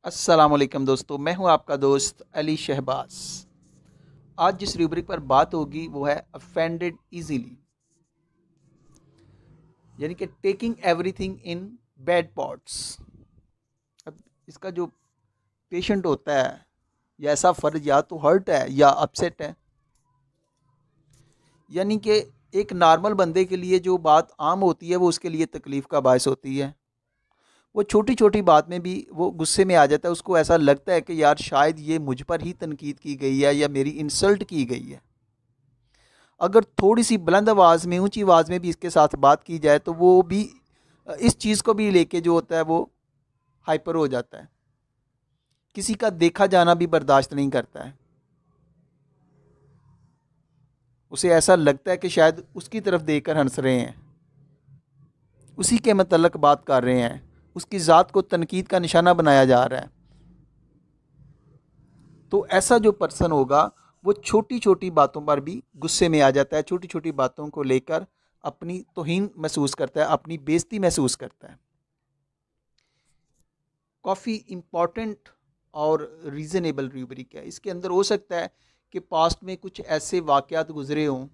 अस्सलाम वालेकुम दोस्तों, मैं हूं आपका दोस्त अली शहबाज। आज जिस रूब्रिक पर बात होगी वो है अफेंडेड इजीली, यानी कि taking everything in bad pots. अब इसका जो पेशेंट होता है, या ऐसा फ़र्ज या तो हर्ट है या अपसेट है, यानी कि एक नॉर्मल बंदे के लिए जो बात आम होती है वो उसके लिए तकलीफ़ का बायस होती है। वो छोटी छोटी बात में भी वो गुस्से में आ जाता है, उसको ऐसा लगता है कि यार शायद ये मुझ पर ही तनकीद की गई है या मेरी इंसल्ट की गई है। अगर थोड़ी सी बुलंद आवाज़ में, ऊंची आवाज़ में भी इसके साथ बात की जाए तो वो भी इस चीज़ को भी लेके जो होता है वो हाइपर हो जाता है, किसी का देखा जाना भी बर्दाश्त नहीं करता है। उसे ऐसा लगता है कि शायद उसकी तरफ देखकर हंस रहे हैं, उसी के मतलब बात कर रहे हैं, उसकी ज़ात को तनकीद का निशाना बनाया जा रहा है। तो ऐसा जो पर्सन होगा वो छोटी छोटी बातों पर भी गुस्से में आ जाता है, छोटी छोटी बातों को लेकर अपनी तौहीन महसूस करता है, अपनी बेइज्जती महसूस करता है। काफ़ी इम्पॉर्टेंट और रीज़नेबल रूब्रिक है। इसके अंदर हो सकता है कि पास्ट में कुछ ऐसे वाक़यात गुज़रे हों,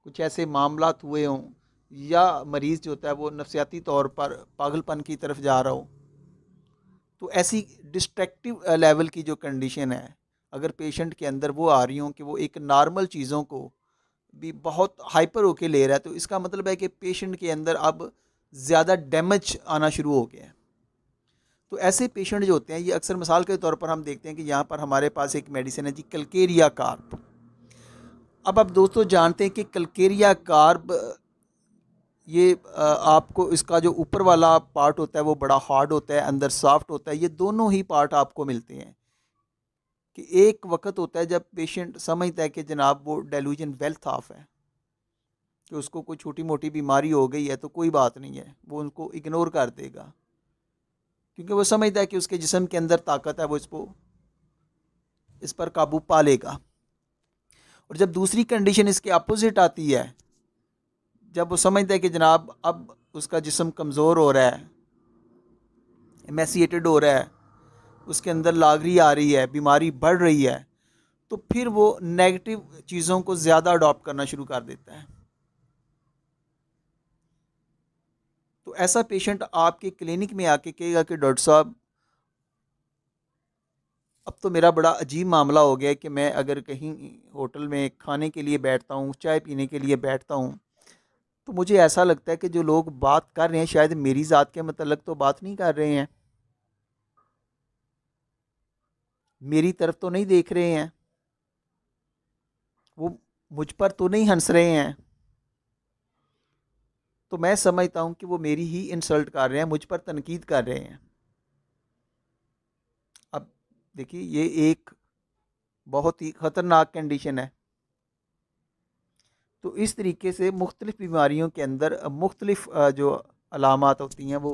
कुछ ऐसे मामलात हुए हों, या मरीज़ जो होता है वो नफसियाती तौर पर पागलपन की तरफ जा रहा हो। तो ऐसी डिस्ट्रैक्टिव लेवल की जो कंडीशन है, अगर पेशेंट के अंदर वो आ रही हों कि वो एक नॉर्मल चीज़ों को भी बहुत हाइपर होके ले रहा है, तो इसका मतलब है कि पेशेंट के अंदर अब ज़्यादा डैमेज आना शुरू हो गया है। तो ऐसे पेशेंट जो होते हैं, ये अक्सर मिसाल के तौर पर हम देखते हैं कि यहाँ पर हमारे पास एक मेडिसिन है जी, कलकेरिया कार्ब। अब आप दोस्तों जानते हैं कि कलकेरिया कार्ब, ये आपको इसका जो ऊपर वाला पार्ट होता है वो बड़ा हार्ड होता है, अंदर सॉफ्ट होता है। ये दोनों ही पार्ट आपको मिलते हैं कि एक वक्त होता है जब पेशेंट समझता है कि जनाब वो डेलूजन वेल्थ ऑफ है, कि उसको कोई छोटी मोटी बीमारी हो गई है तो कोई बात नहीं है, वो उनको इग्नोर कर देगा, क्योंकि वो समझता है कि उसके जिस्म के अंदर ताकत है, वो इस पर काबू पा लेगा। और जब दूसरी कंडीशन इसके अपोजिट आती है, जब वो समझता है कि जनाब अब उसका जिस्म कमज़ोर हो रहा है, एमेसिएटेड हो रहा है, उसके अंदर लागरी आ रही है, बीमारी बढ़ रही है, तो फिर वो नेगेटिव चीज़ों को ज़्यादा अडॉप्ट करना शुरू कर देता है। तो ऐसा पेशेंट आपके क्लिनिक में आके कहेगा कि डॉक्टर साहब, अब तो मेरा बड़ा अजीब मामला हो गया है कि मैं अगर कहीं होटल में खाने के लिए बैठता हूँ, चाय पीने के लिए बैठता हूँ, तो मुझे ऐसा लगता है कि जो लोग बात कर रहे हैं शायद मेरी ज़ात के मतलब तो बात नहीं कर रहे हैं, मेरी तरफ तो नहीं देख रहे हैं, वो मुझ पर तो नहीं हंस रहे हैं। तो मैं समझता हूँ कि वो मेरी ही इंसल्ट कर रहे हैं, मुझ पर तनकीद कर रहे हैं। अब देखिए, ये एक बहुत ही ख़तरनाक कंडीशन है। तो इस तरीके से मुख्तलिफ़ बीमारियों के अंदर मुख्तलिफ़ जो अलामात होती हैं वो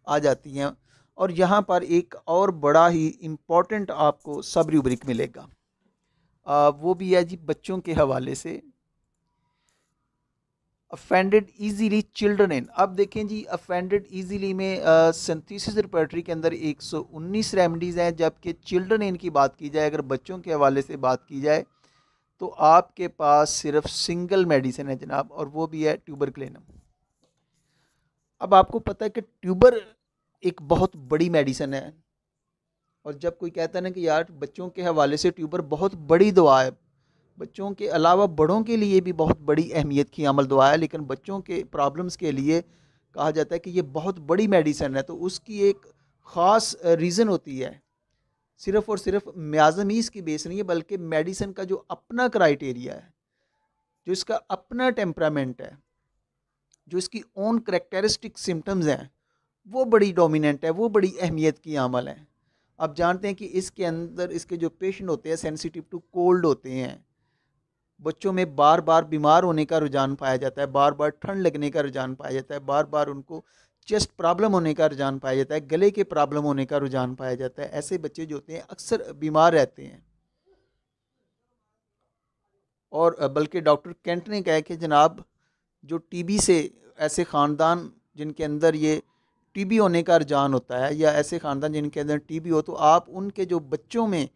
आ जाती हैं। और यहाँ पर एक और बड़ा ही इम्पॉर्टेंट आपको सब रूब्रिक मिलेगा, वो भी है जी बच्चों के हवाले से, अफेंडेड इजीली चिल्ड्रन इन। अब देखें जी, अफेंडेड इजीली में सिंथेसिस रिपर्टरी के अंदर 119 रेमडीज़ हैं, जबकि चिल्ड्रन इन की बात की जाए, अगर बच्चों के हवाले से बात की जाए, तो आपके पास सिर्फ सिंगल मेडिसिन है जनाब, और वो भी है ट्यूबरक्लेनम। अब आपको पता है कि ट्यूबर एक बहुत बड़ी मेडिसिन है, और जब कोई कहता है ना कि यार बच्चों के हवाले से ट्यूबर बहुत बड़ी दवा है, बच्चों के अलावा बड़ों के लिए भी बहुत बड़ी अहमियत की अमल दवा है, लेकिन बच्चों के प्रॉब्लम्स के लिए कहा जाता है कि ये बहुत बड़ी मेडिसिन है, तो उसकी एक ख़ास रीज़न होती है। सिर्फ़ और सिर्फ म्याज़मीज़ की बेस नहीं है, बल्कि मेडिसिन का जो अपना क्राइटेरिया है, जो इसका अपना टेम्परामेंट है, जो इसकी ओन करेक्टरिस्टिक सिम्टम्स हैं, वो बड़ी डोमिनेंट है, वो बड़ी अहमियत की अमल है। आप जानते हैं कि इसके अंदर इसके जो पेशेंट होते हैं सेंसिटिव टू कोल्ड होते हैं, बच्चों में बार बार बीमार होने का रुझान पाया जाता है, बार बार ठंड लगने का रुझान पाया जाता है, बार बार उनको चेस्ट प्रॉब्लम होने का रुझान पाया जाता है, गले के प्रॉब्लम होने का रुझान पाया जाता है। ऐसे बच्चे जो होते हैं अक्सर बीमार रहते हैं। और बल्कि डॉक्टर केंट ने कहा कि जनाब, जो टीबी से ऐसे ख़ानदान जिनके अंदर ये टीबी होने का रुझान होता है या ऐसे ख़ानदान जिनके अंदर टीबी हो, तो आप उनके जो बच्चों में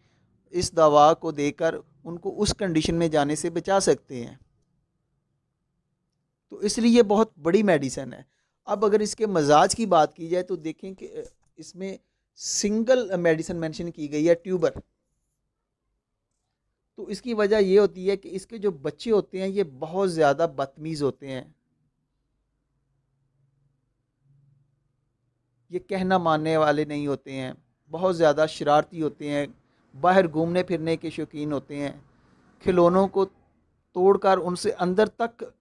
इस दवा को देकर उनको उस कंडीशन में जाने से बचा सकते हैं। तो इसलिए ये बहुत बड़ी मेडिसिन है। अब अगर इसके मजाज की बात की जाए तो देखें कि इसमें सिंगल मेडिसिन मेंशन की गई है, ट्यूबर। तो इसकी वजह ये होती है कि इसके जो बच्चे होते हैं ये बहुत ज़्यादा बदतमीज़ होते हैं, ये कहना मानने वाले नहीं होते हैं, बहुत ज़्यादा शरारती होते हैं, बाहर घूमने फिरने के शौकीन होते हैं, खिलौनों को तोड़कर उनसे अंदर तक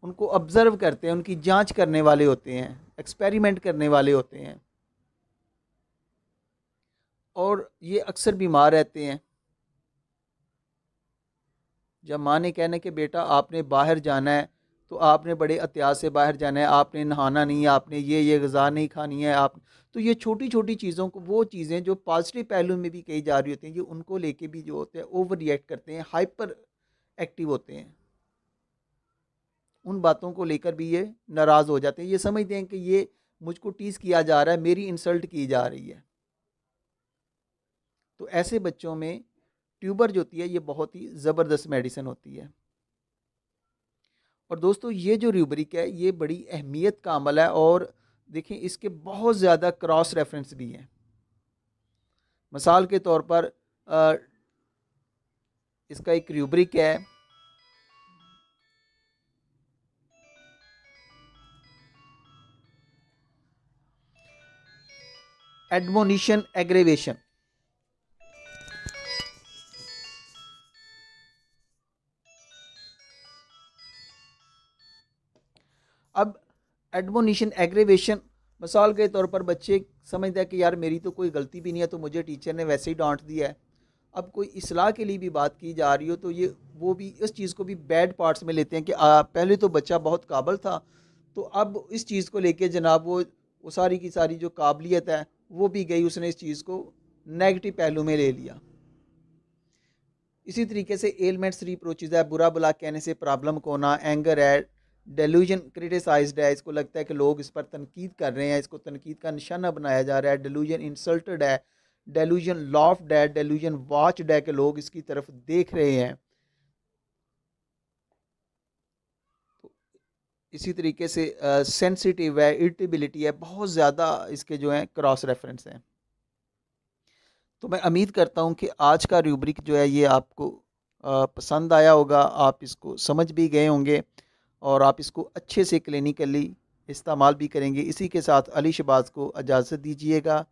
उनको ऑब्ज़र्व करते हैं, उनकी जांच करने वाले होते हैं, एक्सपेरिमेंट करने वाले होते हैं, और ये अक्सर बीमार रहते हैं। जब माँ ने कहना कि बेटा आपने बाहर जाना है तो आपने बड़े एहतियात से बाहर जाना है, आपने नहाना नहीं है, आपने ये ग़िज़ा नहीं खानी है, आप तो ये छोटी छोटी चीज़ों को, वो चीज़ें जो पॉजिटिव पहलू में भी कही जा रही होती हैं, ये उनको लेके भी जो होते हैं ओवर रिएक्ट करते हैं, हाइपर एक्टिव होते हैं, उन बातों को लेकर भी ये नाराज़ हो जाते हैं, ये समझते हैं कि ये मुझको टीज़ किया जा रहा है, मेरी इंसल्ट की जा रही है। तो ऐसे बच्चों में ट्यूबर जो होती है ये बहुत ही ज़बरदस्त मेडिसिन होती है। और दोस्तों ये जो रूब्रिक है ये बड़ी अहमियत का अमल है, और देखें इसके बहुत ज़्यादा क्रॉस रेफरेंस भी हैं। मिसाल के तौर पर इसका एक रूब्रिक है, एडमोनिशन एग्रेवेशन। अब एडमोनिशन एग्रेवेशन, मिसाल के तौर पर बच्चे समझता है कि यार मेरी तो कोई गलती भी नहीं है, तो मुझे टीचर ने वैसे ही डांट दिया है। अब कोई इस्लाह के लिए भी बात की जा रही हो तो ये वो भी इस चीज़ को भी बैड पार्ट्स में लेते हैं कि पहले तो बच्चा बहुत काबिल था, तो अब इस चीज़ को लेके जनाब वो सारी की सारी जो काबिलियत है वो भी गई, उसने इस चीज़ को नेगेटिव पहलू में ले लिया। इसी तरीके से एलिमेंट्स रिप्रोचेज है, बुरा भला कहने से प्रॉब्लम को होना, एंगर है, डेल्यूजन क्रिटिसाइज्ड है, इसको लगता है कि लोग इस पर तनकीद कर रहे हैं, इसको तनकीद का निशाना बनाया जा रहा है, डेल्यूजन इंसल्टेड है, डेल्यूजन लॉफ्ड है, डेल्यूजन वॉच्ड है कि लोग इसकी तरफ देख रहे हैं। तो इसी तरीके से सेंसिटिव है, इरिटेबिलिटी है, बहुत ज़्यादा इसके जो हैं क्रॉस रेफरेंस हैं। तो मैं उम्मीद करता हूँ कि आज का रूब्रिक जो है ये आपको पसंद आया होगा, आप इसको समझ भी गए होंगे और आप इसको अच्छे से क्लिनिकली इस्तेमाल भी करेंगे। इसी के साथ अली शहबाज को इजाज़त दीजिएगा।